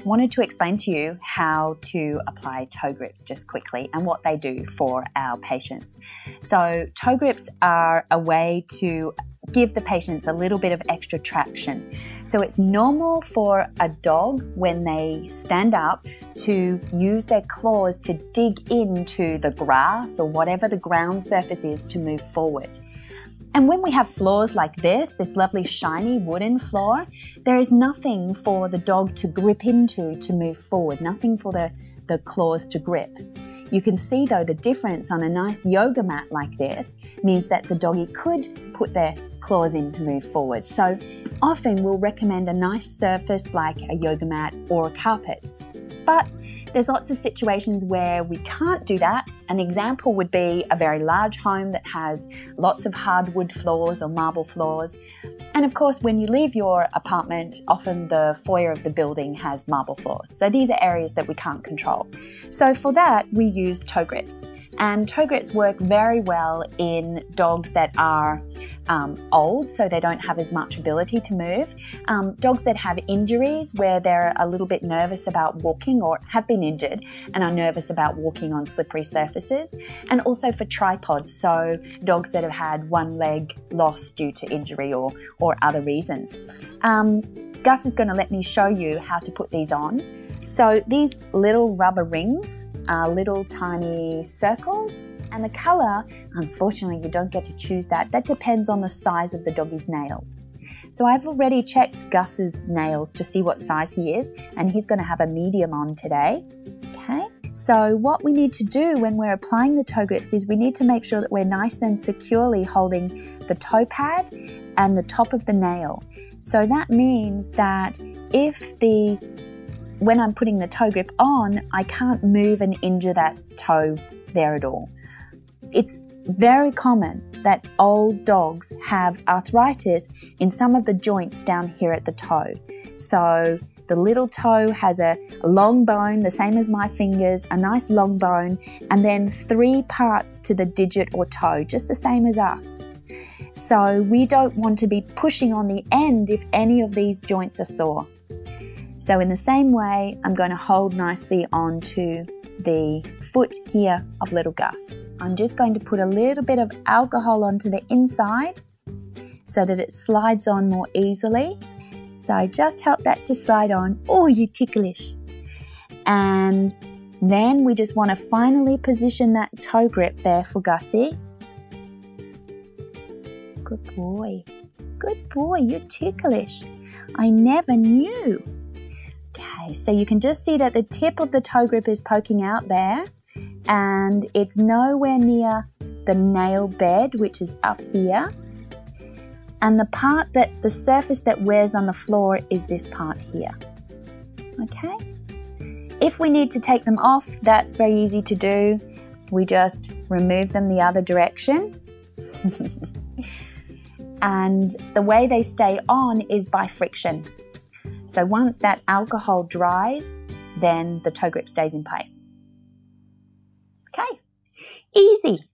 wanted to explain to you how to apply toe grips just quickly and what they do for our patients. So toe grips are a way to give the patients a little bit of extra traction. So it's normal for a dog when they stand up to use their claws to dig into the grass or whatever the ground surface is to move forward. And when we have floors like this lovely shiny wooden floor, there is nothing for the dog to grip into to move forward, nothing for the claws to grip. You can see though the difference on a nice yoga mat like this means that the doggy could put their claws in to move forward. So often we'll recommend a nice surface like a yoga mat or carpets. But there's lots of situations where we can't do that. An example would be a very large home that has lots of hardwood floors or marble floors. And of course, when you leave your apartment, often the foyer of the building has marble floors. So these are areas that we can't control. So for that, we use toe grips. And toe grips work very well in dogs that are old, so they don't have as much ability to move. Dogs that have injuries where they're a little bit nervous about walking or have been injured and are nervous about walking on slippery surfaces. And also for tripods, so dogs that have had one leg lost due to injury or other reasons. Gus is going to let me show you how to put these on. So these little rubber rings are little tiny circles, and the colour, unfortunately you don't get to choose that. That depends on the size of the doggy's nails. So I've already checked Gus's nails to see what size he is, and he's going to have a medium on today. Okay, so what we need to do when we're applying the toe grips is we need to make sure that we're nice and securely holding the toe pad and the top of the nail. So that means that when I'm putting the toe grip on, I can't move and injure that toe there at all. It's very common that old dogs have arthritis in some of the joints down here at the toe. So the little toe has a long bone, the same as my fingers, a nice long bone, and then 3 parts to the digit or toe, just the same as us. So we don't want to be pushing on the end if any of these joints are sore. So in the same way, I'm going to hold nicely onto the foot here of little Gus. I'm just going to put a little bit of alcohol onto the inside so that it slides on more easily. So just help that to slide on. Oh, you ticklish. And then we just want to finally position that toe grip there for Gussie. Good boy. Good boy, you're ticklish. I never knew. Okay, so you can just see that the tip of the toe grip is poking out there, and it's nowhere near the nail bed, which is up here. And the surface that wears on the floor is this part here. Okay? If we need to take them off, that's very easy to do. We just remove them the other direction. And the way they stay on is by friction. So once that alcohol dries, then the toe grip stays in place. Okay, easy.